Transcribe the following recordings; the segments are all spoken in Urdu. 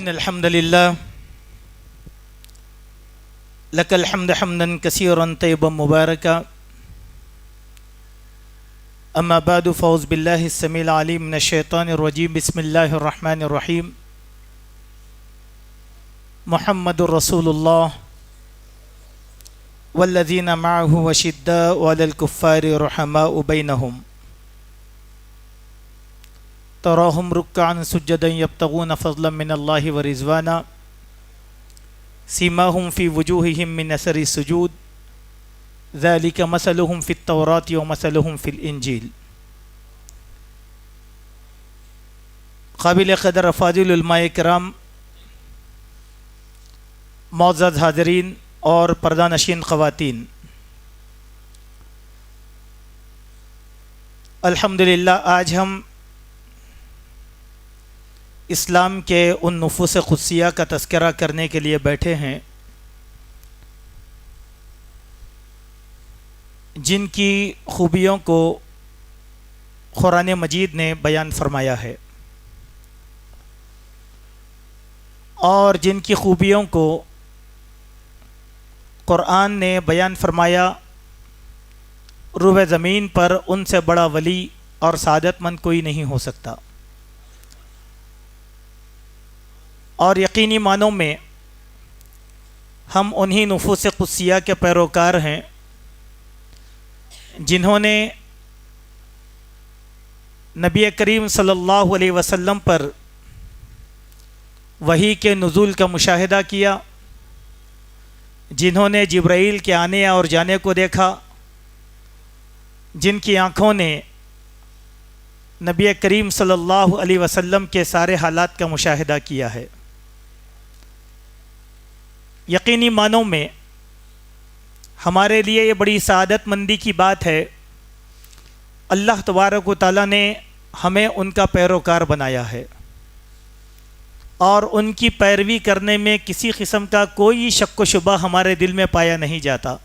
إن الحمد لله لك الحمد حمدا كثيرا طيبا مباركا أما بعد فأعوذ بالله السميع العليم من الشيطان الرجيم بسم الله الرحمن الرحيم محمد رسول الله والذين معه أشداء على الكفار رحماء بينهم تراهم ركعا سجدا يبتغون فضلا من الله ورضوانا سيماهم في وجوههم من أثر السجود ذلك مثلهم في التوراة ومثلهم في الإنجيل. قابل قدر افاضل علماء کرام، معزز حاضرین اور پردہ نشین خواتین، الحمدللہ آج ہم اسلام کے ان نفوس قدسیہ کا تذکرہ کرنے کے لیے بیٹھے ہیں جن کی خوبیوں کو قرآن مجید نے بیان فرمایا ہے اور جن کی خوبیوں کو قرآن نے بیان فرمایا، روح زمین پر ان سے بڑا ولی اور سعادت مند کوئی نہیں ہو سکتا، اور یقینی معنوں میں ہم انہی نفوس قدسیہ کے پیروکار ہیں جنہوں نے نبی کریم صلی اللہ علیہ وسلم پر وحی کے نزول کا مشاہدہ کیا، جنہوں نے جبرائیل کے آنے اور جانے کو دیکھا، جن کی آنکھوں نے نبی کریم صلی اللہ علیہ وسلم کے سارے حالات کا مشاہدہ کیا ہے۔ یقینی معنوں میں ہمارے لیے یہ بڑی سعادت مندی کی بات ہے، اللہ تبارک و تعالیٰ نے ہمیں ان کا پیروکار بنایا ہے اور ان کی پیروی کرنے میں کسی قسم کا کوئی شک و شبہ ہمارے دل میں پایا نہیں جاتا۔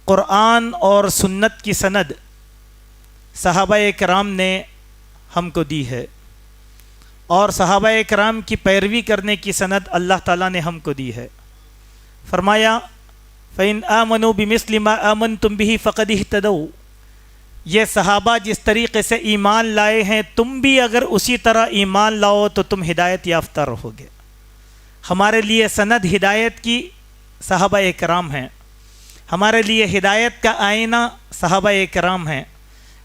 قرآن اور سنت کی سند صحابہ کرام نے ہم کو دی ہے، اور صحابہ کرام کی پیروی کرنے کی سند اللہ تعالیٰ نے ہم کو دی ہے۔ فرمایا فَإِنْ آمَنُوا بِمِثْلِ مَا آمَنْتُمْ بِهِ فَقَدِ اهْتَدَوْا، یہ صحابہ جس طریقے سے ایمان لائے ہیں تم بھی اگر اسی طرح ایمان لاؤ تو تم ہدایت یافتہ رہو گے۔ ہمارے لیے سند ہدایت کی صحابہ کرام ہیں، ہمارے لیے ہدایت کا آئینہ صحابہ کرام ہیں،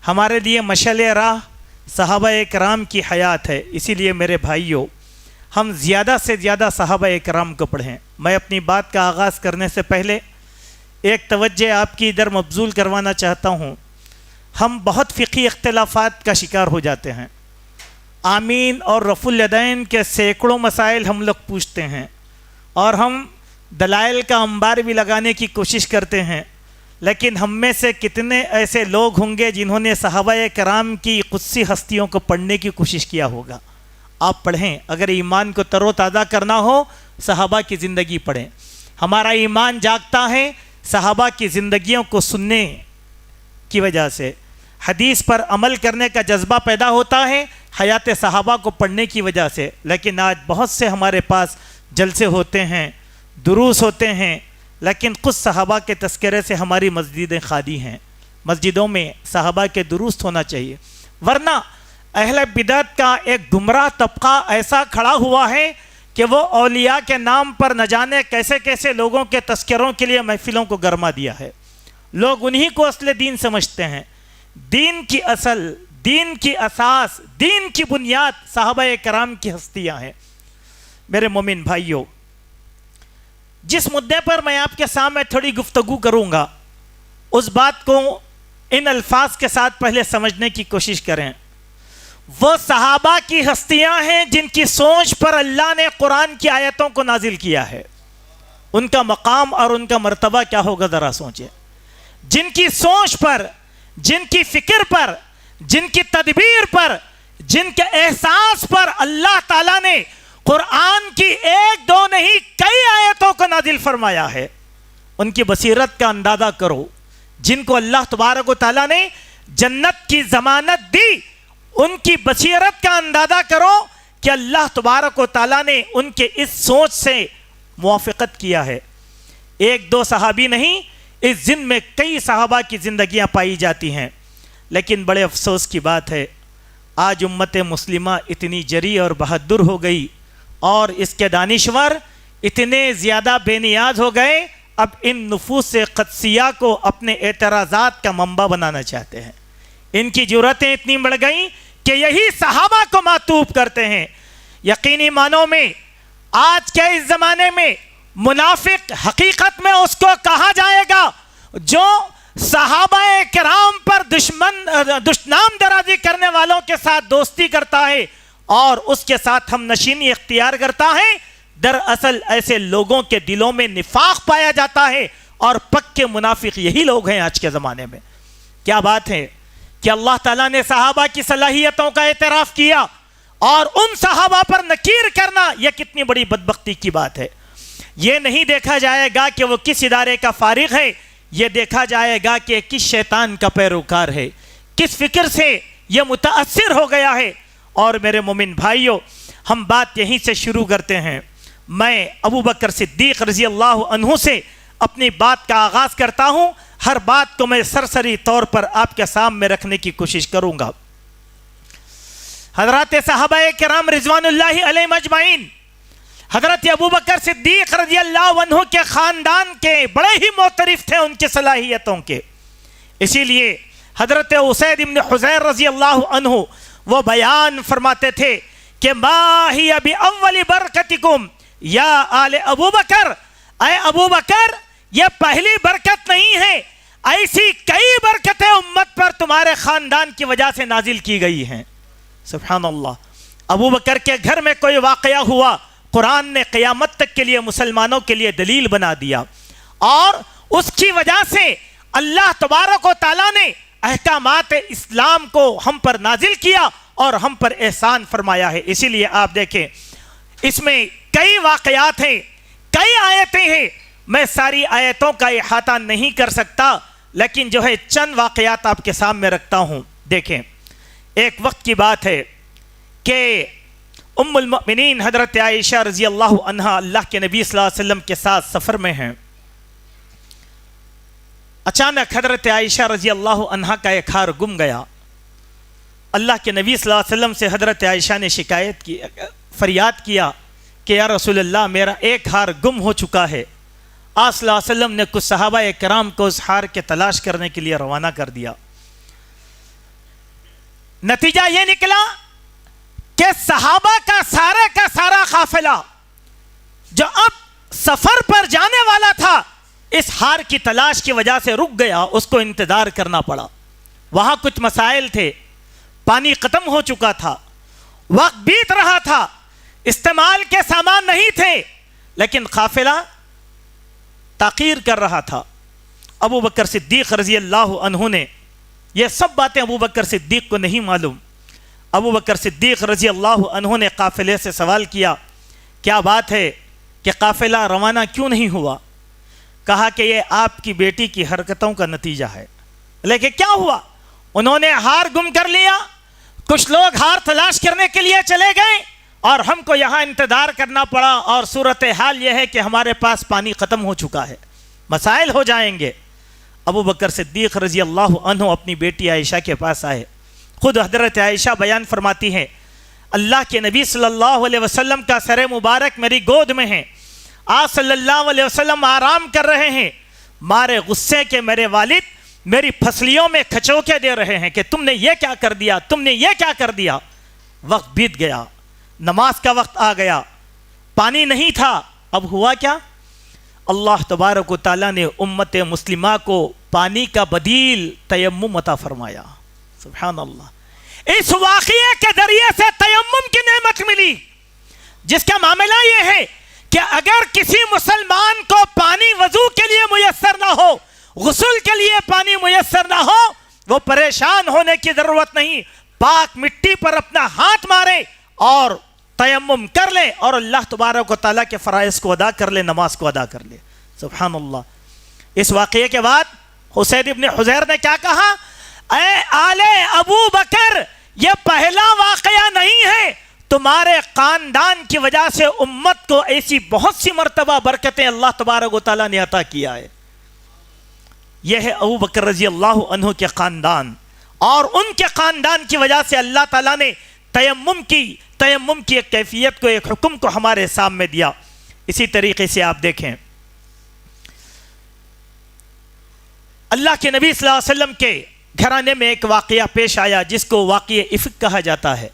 ہمارے لیے مشعل راہ صحابہ کرام کی حیات ہے۔ اسی لیے میرے بھائیوں، ہم زیادہ سے زیادہ صحابہ کرام کو پڑھیں۔ میں اپنی بات کا آغاز کرنے سے پہلے ایک توجہ آپ کی ادھر مبذول کروانا چاہتا ہوں۔ ہم بہت فقہی اختلافات کا شکار ہو جاتے ہیں، آمین اور رفع الیدین کے سینکڑوں مسائل ہم لوگ پوچھتے ہیں اور ہم دلائل کا انبار بھی لگانے کی کوشش کرتے ہیں، لیکن ہم میں سے کتنے ایسے لوگ ہوں گے جنہوں نے صحابہ کرام کی قدسی ہستیوں کو پڑھنے کی کوشش کیا ہوگا؟ آپ پڑھیں، اگر ایمان کو تر و تازہ کرنا ہو صحابہ کی زندگی پڑھیں۔ ہمارا ایمان جاگتا ہے صحابہ کی زندگیوں کو سننے کی وجہ سے، حدیث پر عمل کرنے کا جذبہ پیدا ہوتا ہے حیات صحابہ کو پڑھنے کی وجہ سے۔ لیکن آج بہت سے ہمارے پاس جلسے ہوتے ہیں، دروس ہوتے ہیں، لیکن خود صحابہ کے تذکرے سے ہماری مسجدیں خالی ہیں۔ مسجدوں میں صحابہ کے دروس ہونا چاہیے، ورنہ اہل بدعت کا ایک گمراہ طبقہ ایسا کھڑا ہوا ہے کہ وہ اولیاء کے نام پر نہ جانے کیسے کیسے لوگوں کے تذکروں کے لیے محفلوں کو گرما دیا ہے۔ لوگ انہی کو اصل دین سمجھتے ہیں۔ دین کی اصل، دین کی اساس، دین کی بنیاد صحابہ کرام کی ہستیاں ہیں۔ میرے مومن بھائیوں، جس مدعے پر میں آپ کے سامنے تھوڑی گفتگو کروں گا اس بات کو ان الفاظ کے ساتھ پہلے سمجھنے کی کوشش کریں۔ وہ صحابہ کی ہستیاں ہیں جن کی سوچ پر اللہ نے قرآن کی آیتوں کو نازل کیا ہے۔ ان کا مقام اور ان کا مرتبہ کیا ہوگا ذرا سوچیں۔ جن کی سوچ پر، جن کی فکر پر، جن کی تدبیر پر، جن کے احساس پر اللہ تعالیٰ نے قرآن کی ایک دو نہیں کئی آیتوں کو نازل فرمایا ہے، ان کی بصیرت کا اندازہ کرو۔ جن کو اللہ تبارک و تعالیٰ نے جنت کی ضمانت دی، ان کی بصیرت کا اندازہ کرو کہ اللہ تبارک و تعالیٰ نے ان کے اس سوچ سے موافقت کیا ہے۔ ایک دو صحابی نہیں، اس زن میں کئی صحابہ کی زندگیاں پائی جاتی ہیں، لیکن بڑے افسوس کی بات ہے آج امت مسلمہ اتنی جری اور بہادر ہو گئی اور اس کے دانشور اتنے زیادہ بے نیاز ہو گئے، اب ان نفوس قدسیہ کو اپنے اعتراضات کا منبع بنانا چاہتے ہیں۔ ان کی جرأتیں اتنی بڑھ گئیں کہ یہی صحابہ کو معطوف کرتے ہیں۔ یقینی معنوں میں آج کے اس زمانے میں منافق حقیقت میں اس کو کہا جائے گا جو صحابہ کرام پر دشنام درازی کرنے والوں کے ساتھ دوستی کرتا ہے اور اس کے ساتھ ہم نشینی اختیار کرتا ہے۔ دراصل ایسے لوگوں کے دلوں میں نفاق پایا جاتا ہے اور پکے منافق یہی لوگ ہیں آج کے زمانے میں۔ کیا بات ہے کہ اللہ تعالیٰ نے صحابہ کی صلاحیتوں کا اعتراف کیا اور ان صحابہ پر نکیر کرنا یہ کتنی بڑی بدبختی کی بات ہے۔ یہ نہیں دیکھا جائے گا کہ وہ کس ادارے کا فارغ ہے، یہ دیکھا جائے گا کہ کس شیطان کا پیروکار ہے، کس فکر سے یہ متاثر ہو گیا ہے۔ اور میرے مومن بھائیوں، ہم بات یہیں سے شروع کرتے ہیں۔ میں ابو بکر صدیق رضی اللہ عنہ سے اپنی بات کا آغاز کرتا ہوں۔ ہر بات کو میں سرسری طور پر آپ کے سامنے رکھنے کی کوشش کروں گا۔ حضرات صحابہ کرام رضوان اللہ علیہم اجمعین، حضرت ابو بکر صدیق رضی اللہ عنہ کے خاندان کے بڑے ہی معترف تھے ان کی صلاحیتوں کے، اسی لیے حضرت اسید بن حضیر رضی اللہ عنہ وہ بیان فرماتے تھے کہ ما ہی باول برکتکم یا آل ابو بکر، اے ابو بکر یہ پہلی برکت نہیں ہے، ایسی کئی برکتیں امت پر تمہارے خاندان کی وجہ سے نازل کی گئی ہیں۔ سبحان اللہ، ابو بکر کے گھر میں کوئی واقعہ ہوا، قرآن نے قیامت تک کے لیے مسلمانوں کے لیے دلیل بنا دیا اور اس کی وجہ سے اللہ تبارک و تعالیٰ نے احکامات اسلام کو ہم پر نازل کیا اور ہم پر احسان فرمایا ہے۔ اسی لیے آپ دیکھیں اس میں کئی واقعات ہیں، کئی آیتیں ہیں، میں ساری آیتوں کا احاطہ نہیں کر سکتا، لیکن جو ہے چند واقعات آپ کے سامنے رکھتا ہوں۔ دیکھیں، ایک وقت کی بات ہے کہ ام المؤمنین حضرت عائشہ رضی اللہ عنہا اللہ کے نبی صلی اللہ علیہ وسلم کے ساتھ سفر میں ہیں۔ اچانک حضرت عائشہ رضی اللہ عنہا کا ایک ہار گم گیا۔ اللہ کے نبی صلی اللہ علیہ وسلم سے حضرت عائشہ نے شکایت کی، فریاد کیا کہ یا رسول اللہ میرا ایک ہار گم ہو چکا ہے۔ آپ صلی اللہ علیہ وسلم نے کچھ صحابہ کرام کو اس ہار کے تلاش کرنے کے لیے روانہ کر دیا۔ نتیجہ یہ نکلا کہ صحابہ کا سارا قافلہ جو اب سفر پر جانے والا تھا اس ہار کی تلاش کی وجہ سے رک گیا، اس کو انتظار کرنا پڑا۔ وہاں کچھ مسائل تھے، پانی ختم ہو چکا تھا، وقت بیت رہا تھا، استعمال کے سامان نہیں تھے، لیکن قافلہ تاخیر کر رہا تھا۔ ابو بکر صدیق رضی اللہ عنہ نے، یہ سب باتیں ابو بکر صدیق کو نہیں معلوم، ابو بکر صدیق رضی اللہ عنہ نے قافلے سے سوال کیا کیا بات ہے کہ قافلہ روانہ کیوں نہیں ہوا؟ کہا کہ یہ آپ کی بیٹی کی حرکتوں کا نتیجہ ہے۔ لیکن کیا ہوا؟ انہوں نے ہار گم کر لیا، کچھ لوگ ہار تلاش کرنے کے لیے چلے گئے اور ہم کو یہاں انتظار کرنا پڑا، اور صورتحال یہ ہے کہ ہمارے پاس پانی ختم ہو چکا ہے، مسائل ہو جائیں گے۔ ابو بکر صدیق رضی اللہ عنہ اپنی بیٹی عائشہ کے پاس آئے۔ خود حضرت عائشہ بیان فرماتی ہیں اللہ کے نبی صلی اللہ علیہ وسلم کا سر مبارک میری گود میں ہے، آپ صلی اللہ علیہ وسلم آرام کر رہے ہیں، مارے غصے کے میرے والد میری پھسلیوں میں کھچوکے دے رہے ہیں کہ تم نے یہ کیا کر دیا، تم نے یہ کیا کر دیا۔ وقت بیت گیا، نماز کا وقت آ گیا، پانی نہیں تھا، اب ہوا کیا؟ اللہ تبارک و تعالیٰ نے امت مسلمہ کو پانی کا بدیل تیمم عطا فرمایا۔ سبحان اللہ، اس واقعے کے ذریعے سے تیمم کی نعمت ملی، جس کا معاملہ یہ ہے کہ اگر کسی مسلمان کو پانی وضو کے لیے میسر نہ ہو، غسل کے لیے پانی میسر نہ ہو، وہ پریشان ہونے کی ضرورت نہیں، پاک مٹی پر اپنا ہاتھ مارے اور تیمم کر لے اور اللہ تبارک و تعالیٰ کے فرائض کو ادا کر لے، نماز کو ادا کر لے۔ سبحان اللہ۔ اس واقعے کے بعد اسید ابن حضیر نے کیا کہا؟ اے آل ابو بکر، یہ پہلا واقعہ نہیں ہے، تمہارے خاندان کی وجہ سے امت کو ایسی بہت سی مرتبہ برکتیں اللہ تبارک و تعالیٰ نے عطا کیا ہے. یہ ہے ابو بکر رضی اللہ عنہ کے خاندان، اور ان کے خاندان کی وجہ سے اللہ تعالیٰ نے تیمم کی ایک کیفیت کو، ایک حکم کو ہمارے سامنے دیا. اسی طریقے سے آپ دیکھیں اللہ کے نبی صلی اللہ علیہ وسلم کے گھرانے میں ایک واقعہ پیش آیا جس کو واقعہ افک کہا جاتا ہے.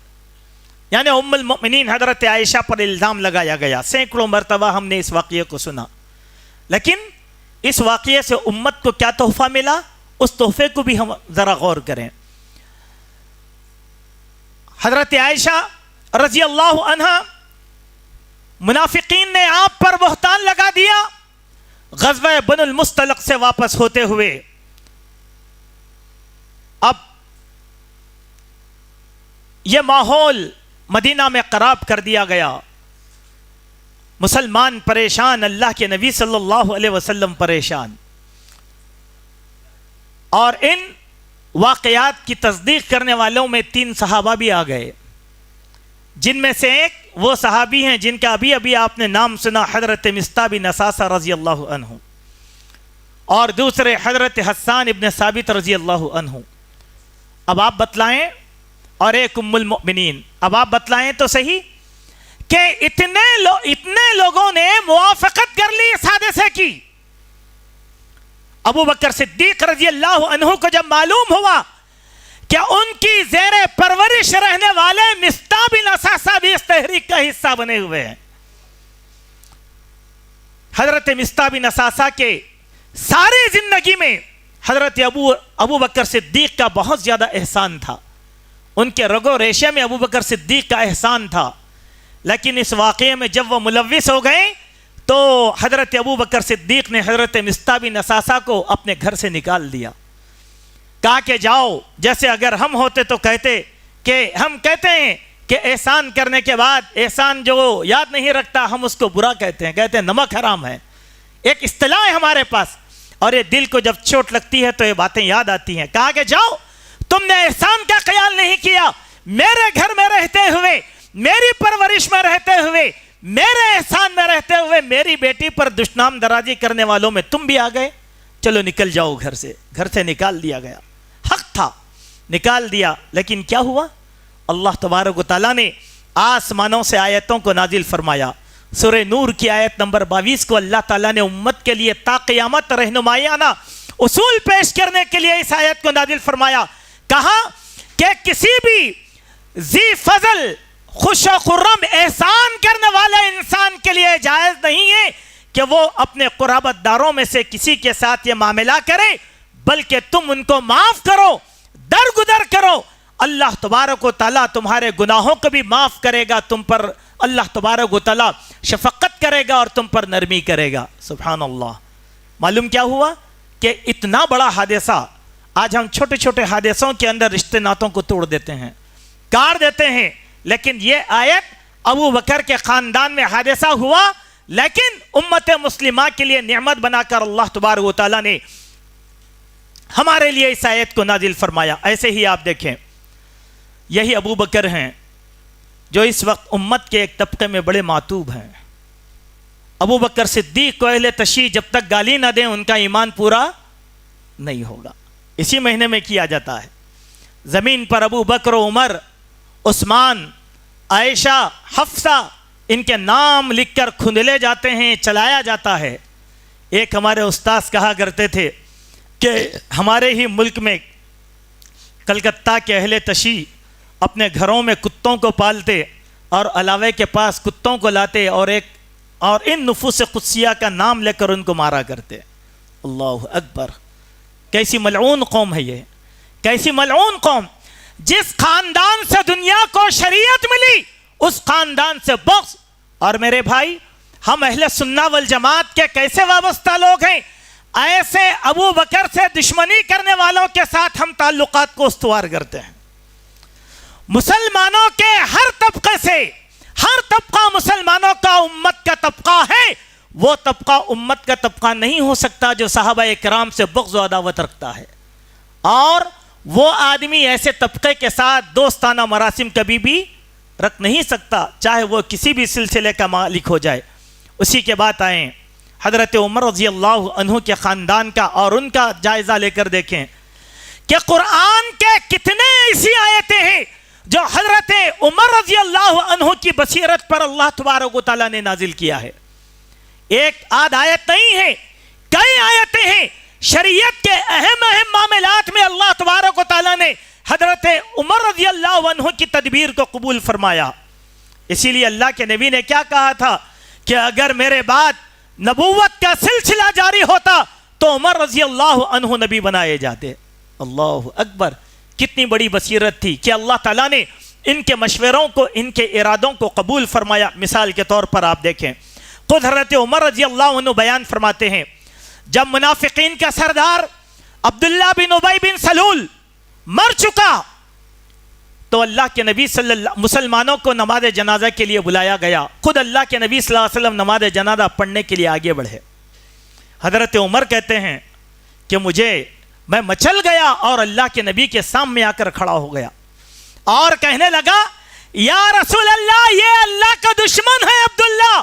یعنی ام المؤمنین حضرت عائشہ پر الزام لگایا گیا. سینکڑوں مرتبہ ہم نے اس واقعے کو سنا، لیکن اس واقعے سے امت کو کیا تحفہ ملا، اس تحفے کو بھی ہم ذرا غور کریں. حضرت عائشہ رضی اللہ عنہ، منافقین نے آپ پر بہتان لگا دیا. غزوہ بن المستلق سے واپس ہوتے ہوئے اب یہ ماحول مدینہ میں خراب کر دیا گیا. مسلمان پریشان، اللہ کے نبی صلی اللہ علیہ وسلم پریشان. اور ان واقعات کی تصدیق کرنے والوں میں 3 صحابہ بھی آ گئے، جن میں سے ایک وہ صحابی ہیں جن کا ابھی آپ نے نام سنا، حضرت مصطح بن اساسہ رضی اللہ عنہ، اور دوسرے حضرت حسان ابن ثابت رضی اللہ عنہ. اب آپ بتلائیں، اور ایک ام المؤمنین. اب آپ بتلائیں تو صحیح کہ اتنے لوگوں نے موافقت کر لی اس حادثے کی. ابو بکر صدیق رضی اللہ عنہ کو جب معلوم ہوا کہ ان کی زیر پرورش رہنے والے مصطح بن اساسہ بھی اس تحریک کا حصہ بنے ہوئے ہیں. حضرت مصطح بن اساسہ کے ساری زندگی میں حضرت ابو بکر صدیق کا بہت زیادہ احسان تھا. ان کے رگو ریشے میں ابو بکر صدیق کا احسان تھا. لیکن اس واقعے میں جب وہ ملوث ہو گئے تو حضرت ابو بکر صدیق نے حضرت مصطح بن اساسہ کو اپنے گھر سے نکال دیا. کہا کہ جاؤ. جیسے اگر ہم ہوتے تو کہتے کہ ہم کہتے ہیں کہ احسان کرنے کے بعد احسان جو یاد نہیں رکھتا ہم اس کو برا کہتے ہیں نمک حرام ہے. ایک اصطلاح ہے ہمارے پاس، اور یہ دل کو جب چوٹ لگتی ہے تو یہ باتیں یاد آتی ہیں. کہا کہ جاؤ، تم نے احسان کا خیال نہیں کیا. میرے گھر میں رہتے ہوئے، میری پرورش میں رہتے ہوئے، میرے احسان میں رہتے ہوئے میری بیٹی پر دشنام درازی کرنے والوں میں تم بھی آ گئے. چلو نکل جاؤ گھر سے. گھر سے نکال دیا گیا. حق تھا، نکال دیا. لیکن کیا ہوا؟ اللہ تبارک و تعالیٰ نے آسمانوں سے آیتوں کو نازل فرمایا. سورہ نور کی آیت نمبر 22 کو اللہ تعالیٰ نے امت کے لیے تا قیامت رہنمائیانہ اصول پیش کرنے کے لیے اس آیت کو نازل فرمایا. کہا کہ کسی بھی ذی فضل، خوش و خرم، احسان کرنے والے انسان کے لیے جائز نہیں ہے کہ وہ اپنے قرابت داروں میں سے کسی کے ساتھ یہ معاملہ کرے، بلکہ تم ان کو معاف کرو، درگزر کرو. اللہ تبارک و تعالیٰ تمہارے گناہوں کو بھی معاف کرے گا. تم پر اللہ تبارک و تعالیٰ شفقت کرے گا اور تم پر نرمی کرے گا. سبحان اللہ. معلوم کیا ہوا کہ اتنا بڑا حادثہ، آج ہم چھوٹے چھوٹے حادثوں کے اندر رشتے ناتوں کو توڑ دیتے ہیں، کاٹ دیتے ہیں. لیکن یہ آیت ابو بکر کے خاندان میں حادثہ ہوا، لیکن امت مسلمہ کے لیے نعمت بنا کر اللہ تبارک و تعالیٰ نے ہمارے لیے اس آیت کو نازل فرمایا. ایسے ہی آپ دیکھیں، یہی ابو بکر ہیں جو اس وقت امت کے ایک طبقے میں بڑے معتوب ہیں. ابو بکر صدیق کو اہل تشیع جب تک گالی نہ دیں ان کا ایمان پورا نہیں ہوگا. اسی مہینے میں کیا جاتا ہے. زمین پر ابو بکر و عمر، عثمان، عائشہ، حفصہ، ان کے نام لکھ کر کھندلے جاتے ہیں، چلایا جاتا ہے. ایک ہمارے استاذ کہا کرتے تھے کہ ہمارے ہی ملک میں کلکتہ کے اہل تشیع اپنے گھروں میں کتوں کو پالتے اور علاوے کے پاس کتوں کو لاتے اور ان نفوس قدسیہ کا نام لے کر ان کو مارا کرتے. اللہ اکبر. کیسی ملعون قوم ہے یہ، کیسی ملعون قوم. جس خاندان سے دنیا کو شریعت ملی اس خاندان سے بغض. اور میرے بھائی، ہم اہل سنہ والجماعت کے کیسے وابستہ لوگ ہیں. ایسے ابو بکر سے دشمنی کرنے والوں کے ساتھ ہم تعلقات کو استوار کرتے ہیں. مسلمانوں کے ہر طبقے سے، ہر طبقہ مسلمانوں کا امت کا طبقہ ہے. وہ طبقہ امت کا طبقہ نہیں ہو سکتا جو صحابہ کرام سے بغض و عداوت رکھتا ہے. اور وہ آدمی ایسے طبقے کے ساتھ دوستانہ مراسم کبھی بھی رکھ نہیں سکتا چاہے وہ کسی بھی سلسلے کا مالک ہو جائے۔ اسی کے بعد آئیں حضرت عمر رضی اللہ عنہ کے خاندان کا اور ان کا جائزہ لے کر دیکھیں کہ قرآن کے کتنے ایسی آیتیں ہیں جو حضرت عمر رضی اللہ عنہ کی بصیرت پر اللہ تبارک و تعالیٰ نے نازل کیا ہے۔ ایک آدھ آیت نہیں ہے، کئی آیتیں ہیں۔ شریعت کے اہم معاملات میں اللہ تبارک و تعالیٰ نے حضرت عمر رضی اللہ عنہ کی تدبیر کو قبول فرمایا۔ اسی لیے اللہ کے نبی نے کیا کہا تھا کہ اگر میرے بعد نبوت کا سلسلہ جاری ہوتا تو عمر رضی اللہ عنہ نبی بنائے جاتے۔ اللہ اکبر، کتنی بڑی بصیرت تھی کہ اللہ تعالیٰ نے ان کے مشوروں کو، ان کے ارادوں کو قبول فرمایا۔ مثال کے طور پر آپ دیکھیں، خود حضرت عمر رضی اللہ عنہ بیان فرماتے ہیں جب منافقین کا سردار عبداللہ بن ابی بن سلول مر چکا تو اللہ کے نبی مسلمانوں کو نماز جنازہ کے لیے بلایا گیا۔ خود اللہ کے نبی صلی اللہ علیہ وسلم نماز جنازہ پڑھنے کے لیے آگے بڑھے۔ حضرت عمر کہتے ہیں کہ میں مچل گیا اور اللہ کے نبی کے سامنے آ کر کھڑا ہو گیا اور کہنے لگا، یا رسول اللہ، یہ اللہ کا دشمن ہے عبداللہ،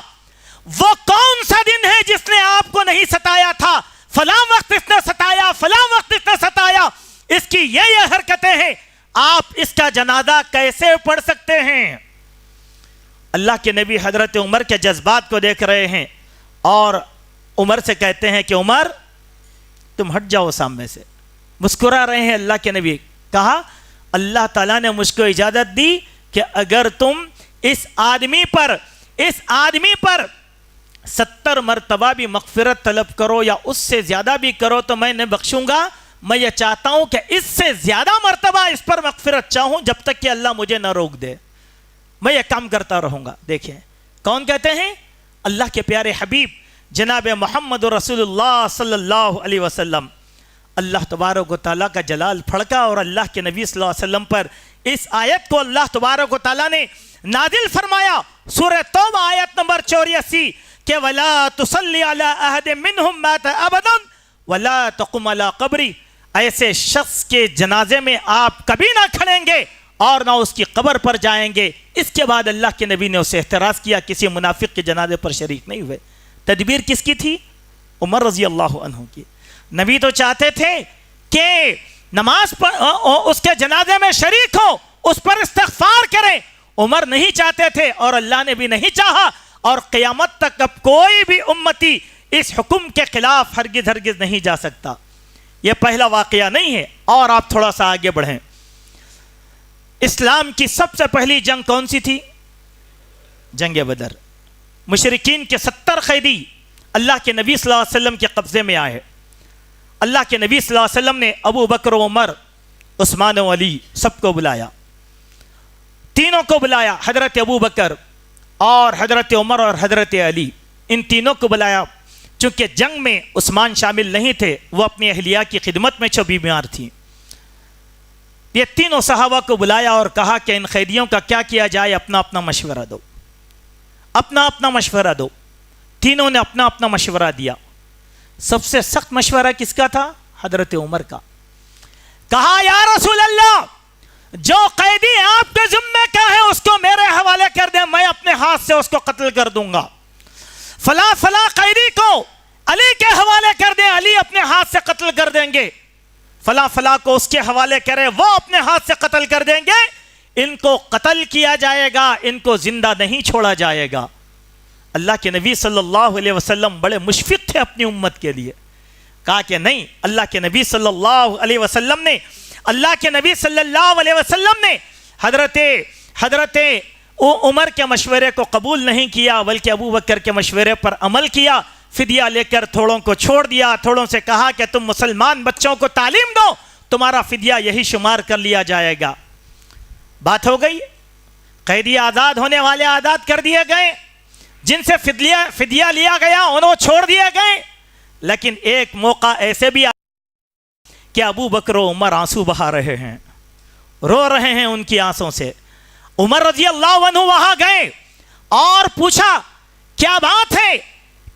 وہ کون سا دن ہے جس نے آپ کو نہیں ستایا تھا؟ فلاں وقت اس نے ستایا، فلاں وقت اس نے ستایا، اس کی یہ حرکتیں ہیں، آپ اس کا جنازہ کیسے پڑھ سکتے ہیں؟ اللہ کے نبی حضرت عمر کے جذبات کو دیکھ رہے ہیں اور عمر سے کہتے ہیں کہ عمر تم ہٹ جاؤ سامنے سے۔ مسکرا رہے ہیں اللہ کے نبی۔ کہا اللہ تعالیٰ نے مجھ کو اجازت دی کہ اگر تم اس آدمی پر 70 مرتبہ بھی مغفرت طلب کرو یا اس سے زیادہ بھی کرو تو میں نے بخشوں گا۔ میں یہ چاہتا ہوں کہ اس سے زیادہ مرتبہ اس پر مغفرت چاہوں جب تک کہ اللہ مجھے نہ روک دے، میں یہ کام کرتا رہوں گا۔ دیکھیں کون کہتے ہیں؟ اللہ کے پیارے حبیب جناب محمد رسول اللہ صلی اللہ علیہ وسلم۔ اللہ تبارک و تعالیٰ کا جلال پھڑکا اور اللہ کے نبی صلی اللہ علیہ وسلم پر اس آیت کو اللہ تبارک و تعالیٰ نے نازل فرمایا۔ سورہ توبہ آیت نمبر 84 کہ وَلَا تُصَلِّ عَلَىٰ أَحَدٍ مِّنْهُمْ مَاتَ أَبَدًا وَلَا تَقُمْ عَلَىٰ قَبْرِهِ، ایسے شخص کے جنازے میں آپ کبھی نہ کھڑیں گے اور نہ اس کی قبر پر جائیں گے۔ اس کے بعد اللہ کے نبی نے اسے احتراز کیا، کسی منافق کے جنازے پر شریک نہیں ہوئے۔ تدبیر کس کی تھی؟ عمر رضی اللہ عنہ کی۔ نبی تو چاہتے تھے کہ نماز پر اس کے جنازے میں شریک ہو، اس پر استغفار کریں۔ عمر نہیں چاہتے تھے اور اللہ نے بھی نہیں چاہا، اور قیامت تک اب کوئی بھی امتی اس حکم کے خلاف ہرگز نہیں جا سکتا۔ یہ پہلا واقعہ نہیں ہے۔ اور آپ تھوڑا سا آگے بڑھیں، اسلام کی سب سے پہلی جنگ کون سی تھی؟ جنگ بدر۔ مشرکین کے 70 قیدی اللہ کے نبی صلی اللہ علیہ وسلم کے قبضے میں آئے۔ اللہ کے نبی صلی اللہ علیہ وسلم نے ابو بکر و عمر، عثمان و علی سب کو بلایا، تینوں کو بلایا، حضرت ابو بکر اور حضرت عمر اور حضرت علی، ان تینوں کو بلایا۔ چونکہ جنگ میں عثمان شامل نہیں تھے، وہ اپنی اہلیہ کی خدمت میں چھپی بیمار تھیں۔ یہ تینوں صحابہ کو بلایا اور کہا کہ ان قیدیوں کا کیا کیا جائے، اپنا اپنا مشورہ دو، اپنا اپنا مشورہ دو۔ تینوں نے اپنا اپنا مشورہ دیا۔ سب سے سخت مشورہ کس کا تھا؟ حضرت عمر کا۔ کہا یا رسول اللہ، جو قیدی آپ کے ذمہ کا ہے اس کو میرے حوالے کر دیں، میں اپنے ہاتھ سے اس کو قتل کر دوں گا۔ فلاں فلاں قیدی کو علی کے حوالے کر دیں، علی اپنے ہاتھ سے قتل کر دیں گے۔ فلاں فلاں کو اس کے حوالے کرے، وہ اپنے ہاتھ سے قتل کر دیں گے۔ ان کو قتل کیا جائے گا، ان کو زندہ نہیں چھوڑا جائے گا۔ اللہ کے نبی صلی اللہ علیہ وسلم بڑے مشفق تھے اپنی امت کے لیے۔ کہا کہ نہیں، اللہ کے نبی صلی اللہ علیہ وسلم نے حضرت عمر کے مشورے کو قبول نہیں کیا، بلکہ ابو بکر کے مشورے پر عمل کیا۔ فدیہ لے کر تھوڑوں کو چھوڑ دیا، تھوڑوں سے کہا کہ تم مسلمان بچوں کو تعلیم دو، تمہارا فدیہ یہی شمار کر لیا جائے گا۔ بات ہو گئی، قیدی آزاد ہونے والے آزاد کر دیے گئے، جن سے فدیہ لیا گیا انہوں چھوڑ دیے گئے۔ لیکن ایک موقع ایسے بھی آیا کہ ابو بکر و عمر آنسو بہا رہے ہیں، رو رہے ہیں ان کی آنسوں سے۔ عمر رضی اللہ عنہ وہاں گئے اور پوچھا کیا بات ہے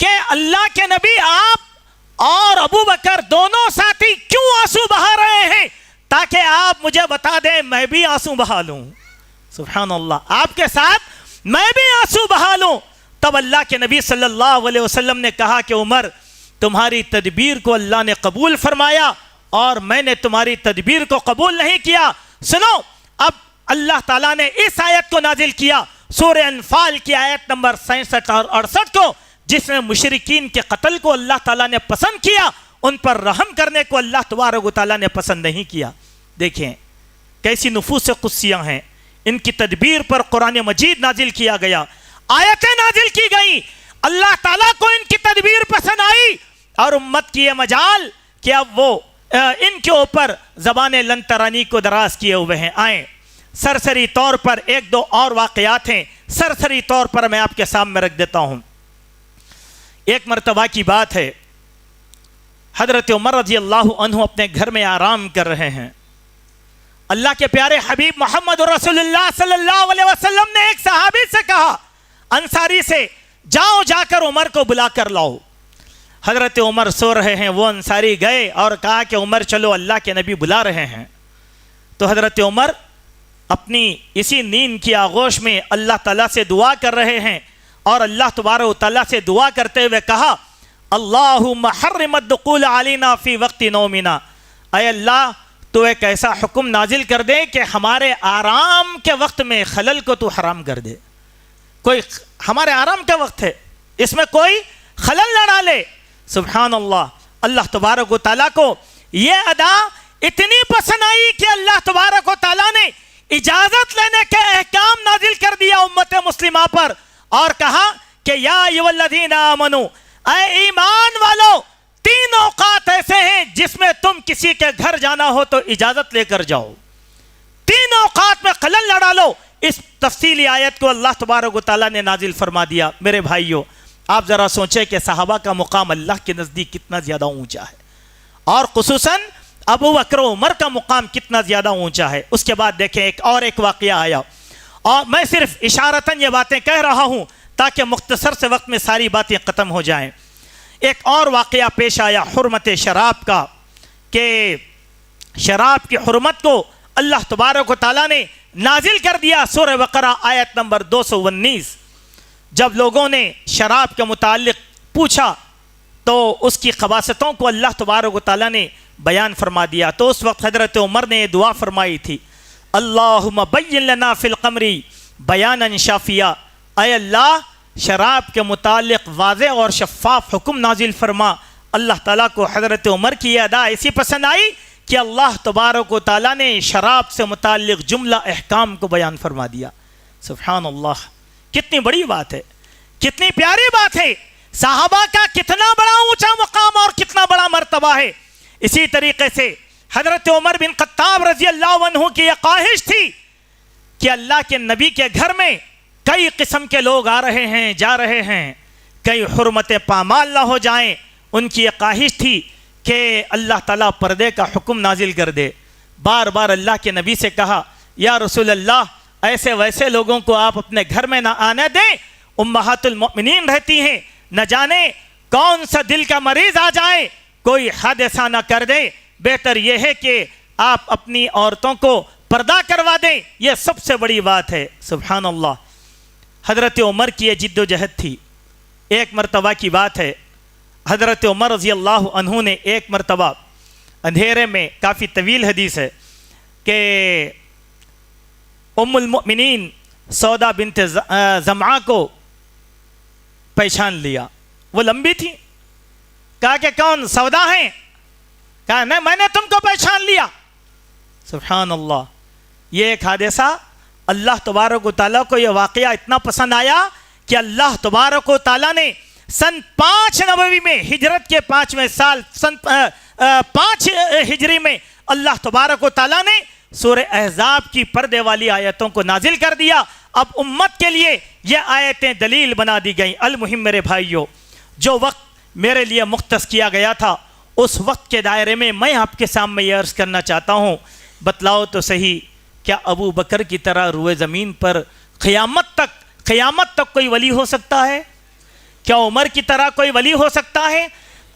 کہ اللہ کے نبی آپ اور ابو بکر دونوں ساتھی کیوں آنسو بہا رہے ہیں، تاکہ آپ مجھے بتا دیں میں بھی آنسو بہا لوں۔ سبحان اللہ، آپ کے ساتھ میں بھی آنسو بہا لوں۔ تب اللہ کے نبی صلی اللہ علیہ وسلم نے کہا کہ عمر، تمہاری تدبیر کو اللہ نے قبول فرمایا اور میں نے تمہاری تدبیر کو قبول نہیں کیا۔ سنو، اب اللہ تعالیٰ نے اس آیت کو نازل کیا، سورہ انفال کی آیت نمبر 67 اور 68 کو، جس میں مشرکین کے قتل کو اللہ تعالیٰ نے پسند کیا، ان پر رحم کرنے کو اللہ تبارک و تعالیٰ نے پسند نہیں کیا۔ دیکھیں کیسی نفوس قدسیاں ہیں، ان کی تدبیر پر قرآن مجید نازل کیا گیا، آیتیں نازل کی گئی، اللہ تعالیٰ کو ان کی تدبیر پسند آئی، اور امت کی یہ مجال کہ اب وہ ان کے اوپر زبان لن ترانی کو دراز کیے ہوئے ہیں۔ آئیں سرسری طور پر ایک دو اور واقعات ہیں، سرسری طور پر میں آپ کے سامنے رکھ دیتا ہوں۔ ایک مرتبہ کی بات ہے، حضرت عمر رضی اللہ عنہ اپنے گھر میں آرام کر رہے ہیں۔ اللہ کے پیارے حبیب محمد رسول اللہ صلی اللہ علیہ وسلم نے ایک صحابی سے کہا، انصاری سے، جاؤ جا کر عمر کو بلا کر لاؤ۔ حضرت عمر سو رہے ہیں، وہ انصاری گئے اور کہا کہ عمر چلو، اللہ کے نبی بلا رہے ہیں۔ تو حضرت عمر اپنی اسی نیند کی آغوش میں اللہ تعالیٰ سے دعا کر رہے ہیں، اور اللہ تبارک و تعالیٰ سے دعا کرتے ہوئے کہا، اللہم حرم الدخول علینا فی وقت نومنا، اے اللہ تو ایک ایسا حکم نازل کر دے کہ ہمارے آرام کے وقت میں خلل کو تو حرام کر دے۔ کوئی ہمارے آرام کا وقت ہے، اس میں کوئی خلل نہ ڈالے۔ سبحان اللہ، اللہ تبارک و تعالیٰ کو یہ ادا اتنی پسند آئی کہ اللہ تبارک و تعالیٰ نے اجازت لینے کے احکام نازل کر دیا امت مسلمہ پر، اور کہا کہ یا ایھا الذین آمنو، اے ایمان والو، 3 اوقات ایسے ہیں جس میں تم کسی کے گھر جانا ہو تو اجازت لے کر جاؤ، 3 اوقات میں خلل نہ ڈالو۔ اس تفصیلی آیت کو اللہ تبارک و تعالیٰ نے نازل فرما دیا۔ میرے بھائیوں، آپ ذرا سوچیں کہ صحابہ کا مقام اللہ کے نزدیک کتنا زیادہ اونچا ہے، اور خصوصاً ابو بکر و عمر کا مقام کتنا زیادہ اونچا ہے۔ اس کے بعد دیکھیں ایک واقعہ آیا، اور میں صرف اشارتاً یہ باتیں کہہ رہا ہوں تاکہ مختصر سے وقت میں ساری باتیں ختم ہو جائیں۔ ایک اور واقعہ پیش آیا حرمت شراب کا، کہ شراب کی حرمت کو اللہ تبارک و تعالیٰ نے نازل کر دیا۔ سورہ بقرہ آیت نمبر 219۔ جب لوگوں نے شراب کے متعلق پوچھا تو اس کی خباثتوں کو اللہ تبارک و تعالیٰ نے بیان فرما دیا۔ تو اس وقت حضرت عمر نے یہ دعا فرمائی تھی، اللہم بین لنا فی القمر بیانا شافیا، اے اللہ شراب کے متعلق واضح اور شفاف حکم نازل فرما۔ اللہ تعالیٰ کو حضرت عمر کی یہ ادا ایسی پسند آئی کہ اللہ تبارک و تعالیٰ نے شراب سے متعلق جملہ احکام کو بیان فرما دیا۔ سبحان اللہ، کتنی بڑی بات ہے، کتنی پیاری بات ہے، صحابہ کا کتنا بڑا اونچا مقام اور کتنا بڑا مرتبہ ہے۔ اسی طریقے سے حضرت عمر بن خطاب رضی اللہ عنہ کی یہ خواہش تھی کہ اللہ کے نبی کے گھر میں کئی قسم کے لوگ آ رہے ہیں جا رہے ہیں، کئی حرمتیں پامال نہ ہو جائیں۔ ان کی یہ خواہش تھی کہ اللہ تعالیٰ پردے کا حکم نازل کر دے۔ بار بار اللہ کے نبی سے کہا، یا رسول اللہ، ایسے ویسے لوگوں کو آپ اپنے گھر میں نہ آنے دیں، امہات المؤمنین رہتی ہیں، نہ جانے کون سا دل کا مریض آ جائے، کوئی حادثہ نہ کر دے، بہتر یہ ہے کہ آپ اپنی عورتوں کو پردہ کروا دیں۔ یہ سب سے بڑی بات ہے۔ سبحان اللہ، حضرت عمر کی یہ جد و جہد تھی۔ ایک مرتبہ کی بات ہے، حضرت عمر رضی اللہ عنہ نے ایک مرتبہ اندھیرے میں، کافی طویل حدیث ہے، کہ ام المؤمنین سودا بنت زمعہ کو پہچان لیا۔ وہ لمبی تھی، کہا کہ کون سودا ہیں؟ کہا نہیں، میں نے تم کو پہچان لیا۔ سبحان اللہ، یہ ایک حادثہ اللہ تبارک و تعالیٰ کو یہ واقعہ اتنا پسند آیا کہ اللہ تبارک و تعالیٰ نے سن 5 نبوی میں، ہجرت کے 5ویں سال، سن 5 ہجری میں اللہ تبارک و تعالیٰ نے سورہ احزاب کی پردے والی آیتوں کو نازل کر دیا۔ اب امت کے لیے یہ آیتیں دلیل بنا دی گئیں۔ المہم میرے بھائیوں، جو وقت میرے لیے مختص کیا گیا تھا، اس وقت کے دائرے میں میں آپ کے سامنے یہ عرض کرنا چاہتا ہوں، بتلاؤ تو صحیح، کیا ابو بکر کی طرح روئے زمین پر قیامت تک کوئی ولی ہو سکتا ہے؟ کیا عمر کی طرح کوئی ولی ہو سکتا ہے؟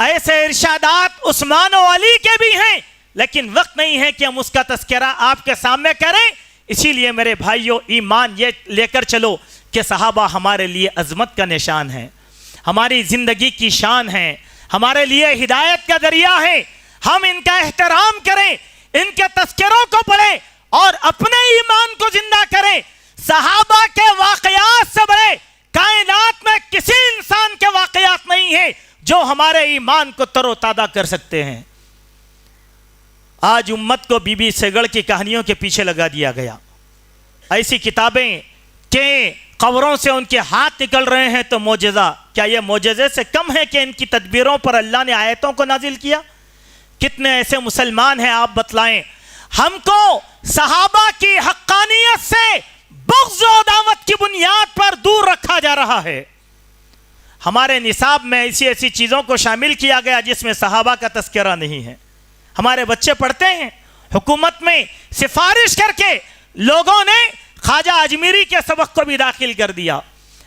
ایسے ارشادات عثمان و علی کے بھی ہیں، لیکن وقت نہیں ہے کہ ہم اس کا تذکرہ آپ کے سامنے کریں۔ اسی لیے میرے بھائیوں ایمان یہ لے کر چلو کہ صحابہ ہمارے لیے عظمت کا نشان ہے، ہماری زندگی کی شان ہے، ہمارے لیے ہدایت کا ذریعہ ہے۔ ہم ان کا احترام کریں، ان کے تذکروں کو پڑھیں اور اپنے ایمان کو زندہ کریں۔ صحابہ کے واقعات سے بڑے کائنات میں کسی انسان کے واقعات نہیں ہیں جو ہمارے ایمان کو تر و تازہ کر سکتے ہیں۔ آج امت کو بی بی سیگڑ کی کہانیوں کے پیچھے لگا دیا گیا، ایسی کتابیں کہ قبروں سے ان کے ہاتھ نکل رہے ہیں تو معجزہ، کیا یہ معجزے سے کم ہے کہ ان کی تدبیروں پر اللہ نے آیتوں کو نازل کیا؟ کتنے ایسے مسلمان ہیں آپ بتلائیں؟ ہم کو صحابہ کی حقانیت سے بغض و عداوت کی بنیاد پر دور رکھا جا رہا ہے۔ ہمارے نصاب میں ایسی چیزوں کو شامل کیا گیا جس میں صحابہ کا تذکرہ نہیں ہے۔ ہمارے بچے پڑھتے ہیں، حکومت میں سفارش کر کے لوگوں نے خواجہ اجمیری کے سبق کو بھی داخل کر دیا،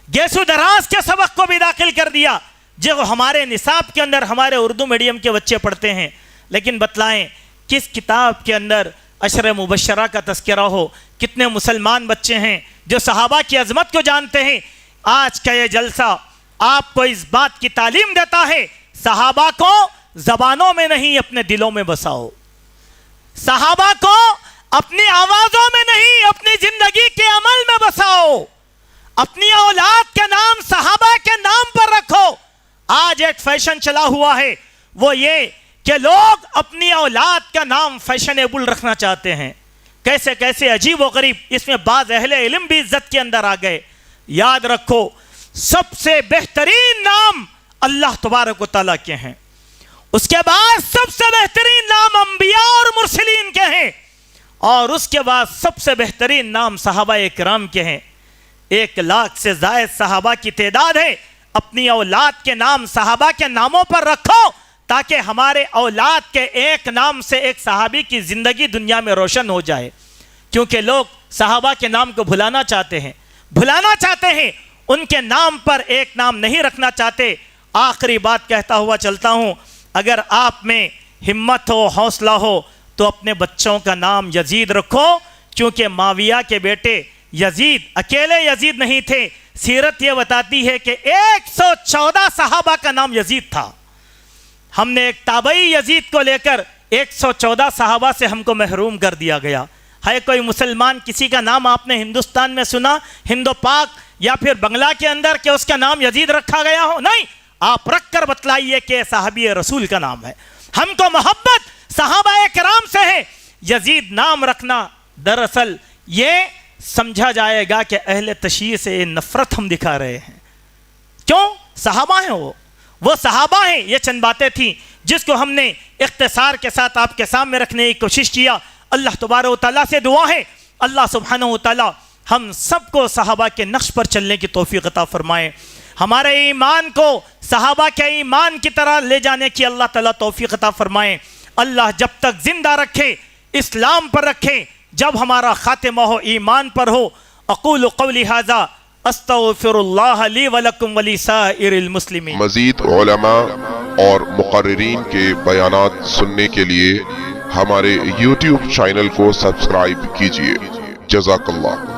گیسو دراز کے سبق کو بھی داخل کر دیا، جو ہمارے نصاب کے اندر ہمارے اردو میڈیم کے بچے پڑھتے ہیں۔ لیکن بتلائیں کس کتاب کے اندر عشر مبشرہ کا تذکرہ ہو؟ کتنے مسلمان بچے ہیں جو صحابہ کی عظمت کو جانتے ہیں؟ آج کا یہ جلسہ آپ کو اس بات کی تعلیم دیتا ہے، صحابہ کو زبانوں میں نہیں اپنے دلوں میں بساؤ، صحابہ کو اپنی آوازوں میں نہیں اپنی زندگی کے عمل میں بساؤ، اپنی اولاد کے نام صحابہ کے نام پر رکھو۔ آج ایک فیشن چلا ہوا ہے، وہ یہ کہ لوگ اپنی اولاد کا نام فیشنیبل رکھنا چاہتے ہیں۔ کیسے کیسے عجیب و غریب، اس میں بعض اہل علم بھی عزت کے اندر آ گئے۔ یاد رکھو سب سے بہترین نام اللہ تبارک و تعالیٰ کے ہیں، اس کے بعد سب سے بہترین نام انبیاء اور مرسلین کے ہیں، اور اس کے بعد سب سے بہترین نام صحابہ اکرام کے ہیں۔ 1,00,000 سے زائد صحابہ کی تعداد ہے۔ اپنی اولاد کے نام صحابہ کے ناموں پر رکھو تاکہ ہمارے اولاد کے ایک نام سے ایک صحابی کی زندگی دنیا میں روشن ہو جائے، کیونکہ لوگ صحابہ کے نام کو بھلانا چاہتے ہیں، ان کے نام پر ایک نام نہیں رکھنا چاہتے۔ آخری بات کہتا ہوا چلتا ہوں، اگر آپ میں ہمت ہو، حوصلہ ہو تو اپنے بچوں کا نام یزید رکھو، کیونکہ معاویہ کے بیٹے یزید اکیلے یزید نہیں تھے۔ سیرت یہ بتاتی ہے کہ 114 صحابہ کا نام یزید تھا۔ ہم نے ایک تابعی یزید کو لے کر 114 صحابہ سے ہم کو محروم کر دیا گیا۔ ہے کوئی مسلمان کسی کا نام آپ نے ہندوستان میں سنا، ہند و پاک یا پھر بنگلہ کے اندر، کہ اس کا نام یزید رکھا گیا ہو؟ نہیں، آپ رکھ کر بتلائیے کہ صحابی رسول کا نام ہے۔ ہم کو محبت صحابہ کرام سے ہے۔ یزید نام رکھنا دراصل یہ سمجھا جائے گا کہ اہل تشیع سے نفرت ہم دکھا رہے ہیں۔ کیوں؟ صحابہ ہیں، وہ صحابہ ہیں۔ یہ چند باتیں تھیں جس کو ہم نے اختصار کے ساتھ آپ کے سامنے رکھنے کی کوشش کیا۔ اللہ تبارک و تعالیٰ سے دعا ہے اللہ سبحانہ و تعالیٰ ہم سب کو صحابہ کے نقش پر چلنے کی توفیق عطا فرمائے، ہمارے ایمان کو صحابہ کے ایمان کی طرح لے جانے کی اللہ تعالیٰ توفیق عطا فرمائے۔ اللہ جب تک زندہ رکھے، اسلام پر رکھے، جب ہمارا خاتمہ ہو ایمان پر ہو۔ اقول قولی ھذا استغفر اللہ لی ولکم ولسائر المسلمین۔ مزید علماء اور مقررین کے بیانات سننے کے لیے ہمارے YouTube چینل کو سبسکرائب کیجیے۔ جزاک اللہ۔